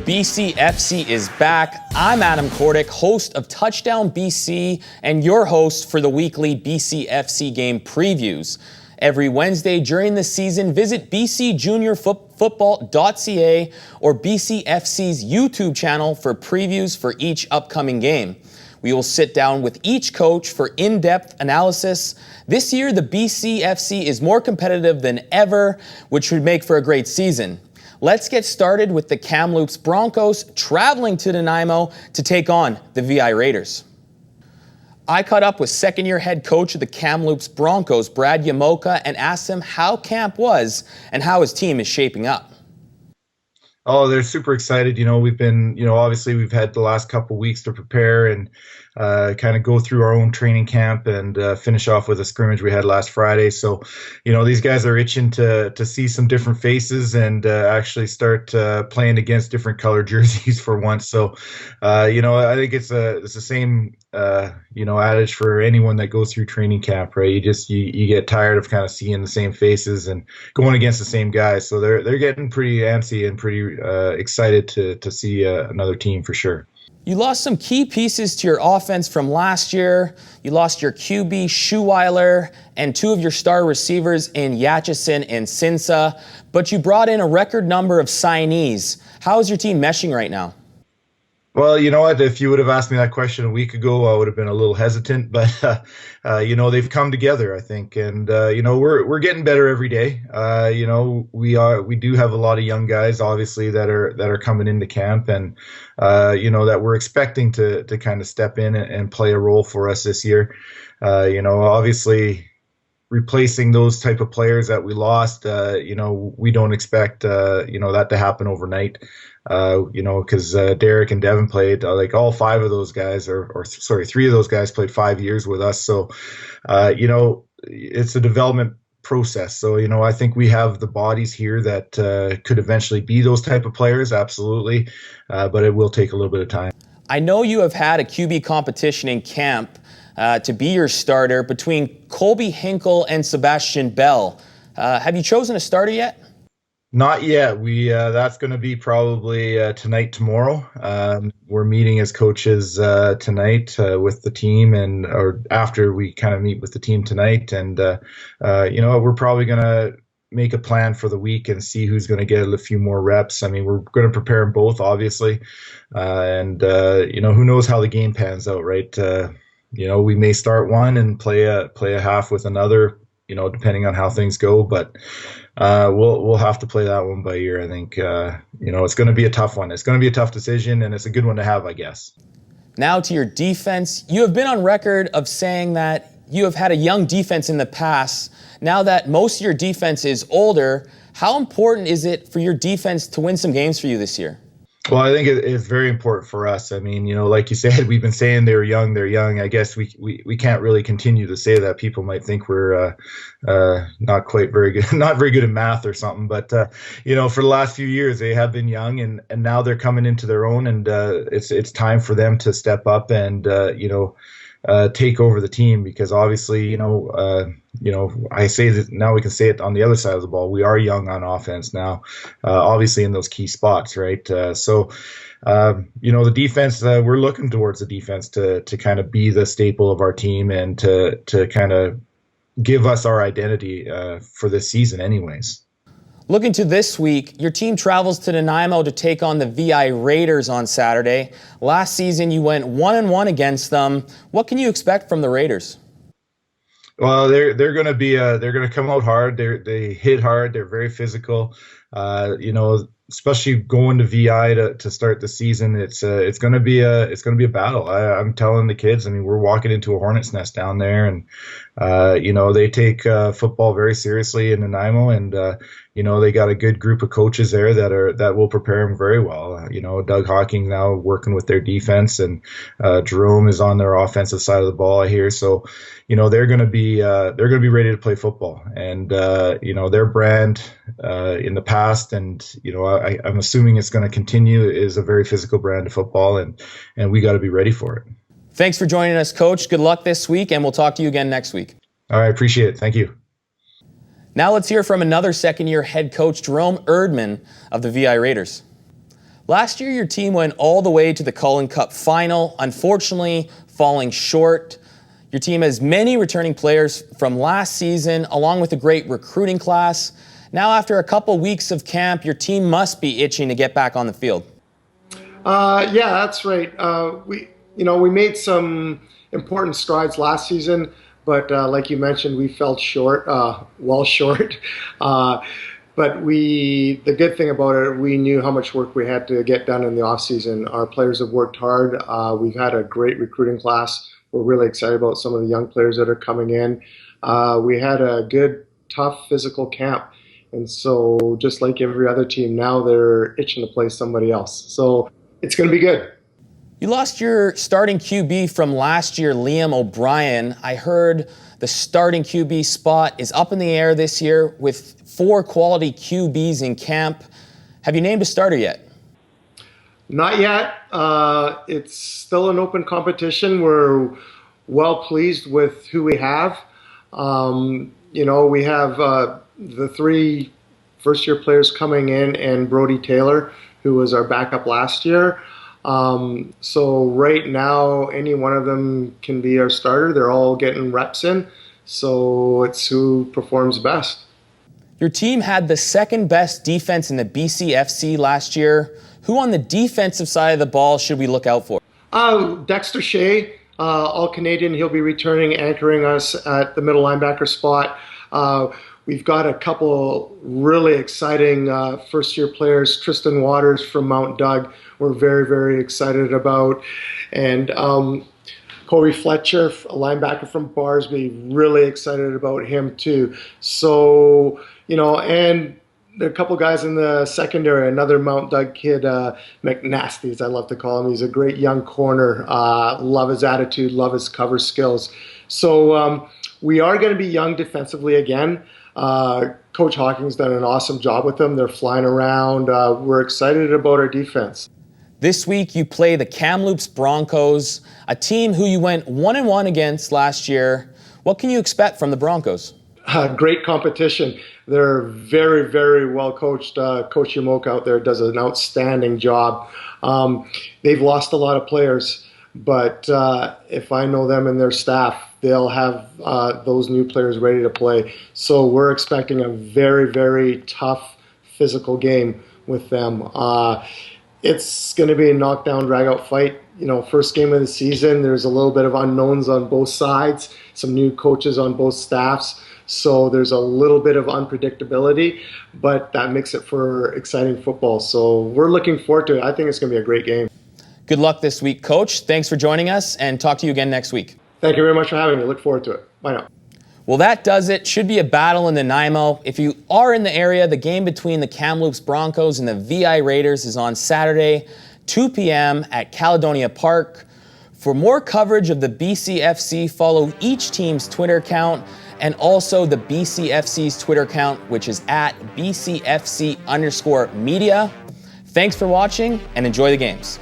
BCFC is back. I'm Adam Cordick, host of Touchdown BC and your host for the weekly BCFC game previews. Every Wednesday during the season, visit bcjuniorfootball.ca or BCFC's YouTube channel for previews for each upcoming game. We will sit down with each coach for in-depth analysis. This year, the BCFC is more competitive than ever, which should make for a great season. Let's get started with the Kamloops Broncos traveling to Nanaimo to take on the VI Raiders. I caught up with second-year head coach of the Kamloops Broncos, Brad Yamoaka, and asked him how camp was and how his team is shaping up. Oh, they're super excited. We've been, obviously we've had the last couple weeks to prepare and kind of go through our own training camp and finish off with a scrimmage we had last Friday. So, these guys are itching to see some different faces and actually start playing against different colored jerseys for once. So, I think it's the same, adage for anyone that goes through training camp, right? You get tired of kind of seeing the same faces and going against the same guys. So they're getting pretty antsy and pretty excited to see another team for sure. You lost some key pieces to your offense from last year. You lost your QB, Schuweiler, and two of your star receivers in Yatchison and Sinsa, but you brought in a record number of signees. How is your team meshing right now? Well, you know what? If you would have asked me that question a week ago, I would have been a little hesitant. But they've come together, I think, and we're getting better every day. We do have a lot of young guys, obviously, that are coming into camp, and that we're expecting to kind of step in and play a role for us this year. Obviously, replacing those type of players that we lost, we don't expect that to happen overnight. Because Derek and Devin played like all five of those guys, three of those guys played 5 years with us. So, it's a development process. So, I think we have the bodies here that could eventually be those type of players. Absolutely. But it will take a little bit of time. I know you have had a QB competition in camp to be your starter between Colby Hinkle and Sebastian Bell. Have you chosen a starter yet? Not yet. That's going to be probably tonight, tomorrow. We're meeting as coaches tonight with the team, or after we kind of meet with the team tonight. And we're probably going to make a plan for the week and see who's going to get a few more reps. I mean, we're going to prepare them both, obviously, and who knows how the game pans out, right? We may start one and play a half with another, depending on how things go, but. We'll have to play that one by ear. I think, it's going to be a tough one. It's going to be a tough decision, and it's a good one to have, I guess. Now to your defense. You have been on record of saying that you have had a young defense in the past. Now that most of your defense is older, how important is it for your defense to win some games for you this year? Well, I think it's very important for us. I mean, like you said, we've been saying they're young. I guess we can't really continue to say that. People might think we're not quite very good, not very good at math or something. But, for the last few years, they have been young, and now they're coming into their own, and it's time for them to step up and, take over the team, because obviously, I say that now we can say it on the other side of the ball. We are young on offense now, obviously in those key spots, right? The defense, we're looking towards the defense to kind of be the staple of our team and to kind of give us our identity for this season anyways. Looking to this week, your team travels to Nanaimo to take on the VI Raiders on Saturday. Last season, you went 1-1 against them. What can you expect from the Raiders? Well, they're going to be they're going to come out hard. They hit hard. They're very physical. Especially going to VI to start the season, it's going to be a battle. I'm telling the kids. I mean, we're walking into a hornet's nest down there, and they take football very seriously in Nanaimo, and they got a good group of coaches there that will prepare them very well. Doug Hawking now working with their defense, and Jerome is on their offensive side of the ball, I hear. So, they're going to be ready to play football, and their brand in the past, and I'm assuming it's going to continue, is a very physical brand of football, and we got to be ready for it. Thanks for joining us, Coach. Good luck this week, and we'll talk to you again next week. All right, appreciate it. Thank you. Now let's hear from another second-year head coach, Jerome Erdman of the VI Raiders. Last year, your team went all the way to the Cullen Cup final, unfortunately falling short. Your team has many returning players from last season, along with a great recruiting class. Now, after a couple weeks of camp, your team must be itching to get back on the field. Yeah, that's right. We made some important strides last season, but like you mentioned, we fell short, well short. But the good thing about it, we knew how much work we had to get done in the off season. Our players have worked hard. We've had a great recruiting class. We're really excited about some of the young players that are coming in. We had a good, tough physical camp. And so just like every other team, now they're itching to play somebody else. So it's going to be good. You lost your starting QB from last year, Liam O'Brien. I heard the starting QB spot is up in the air this year with 4 quality QBs in camp. Have you named a starter yet? Not yet. It's still an open competition. We're well pleased with who we have. We have the 3 first-year players coming in and Brody Taylor, who was our backup last year. So right now, any one of them can be our starter. They're all getting reps in. So it's who performs best. Your team had the 2nd best defense in the BCFC last year. Who on the defensive side of the ball should we look out for? Dexter Shea, All-Canadian. He'll be returning, anchoring us at the middle linebacker spot. We've got a couple really exciting first-year players. Tristan Waters from Mount Doug, we're very, very excited about. And Corey Fletcher, a linebacker from Barsby, really excited about him too. So, and there are a couple guys in the secondary, another Mount Doug kid, McNasty, as I love to call him. He's a great young corner. Love his attitude, love his cover skills. So we are going to be young defensively again. Coach Hawking's done an awesome job with them. They're flying around. We're excited about our defense. This week you play the Kamloops Broncos, a team who you went 1-1 against last year. What can you expect from the Broncos? Great competition. They're very, very well coached. Coach Yamoaka out there does an outstanding job. They've lost a lot of players, but if I know them and their staff, they'll have those new players ready to play. So we're expecting a very, very tough physical game with them. It's going to be a knockdown, drag-out fight. First game of the season, there's a little bit of unknowns on both sides, some new coaches on both staffs. So there's a little bit of unpredictability, but that makes it for exciting football. So we're looking forward to it. I think it's going to be a great game. Good luck this week, Coach. Thanks for joining us, and talk to you again next week. Thank you very much for having me. Look forward to it. Bye now. Well, that does it. Should be a battle in Nanaimo. If you are in the area, the game between the Kamloops Broncos and the VI Raiders is on Saturday, 2 p.m. at Caledonia Park. For more coverage of the BCFC, follow each team's Twitter account and also the BCFC's Twitter account, which is at BCFC_media. Thanks for watching and enjoy the games.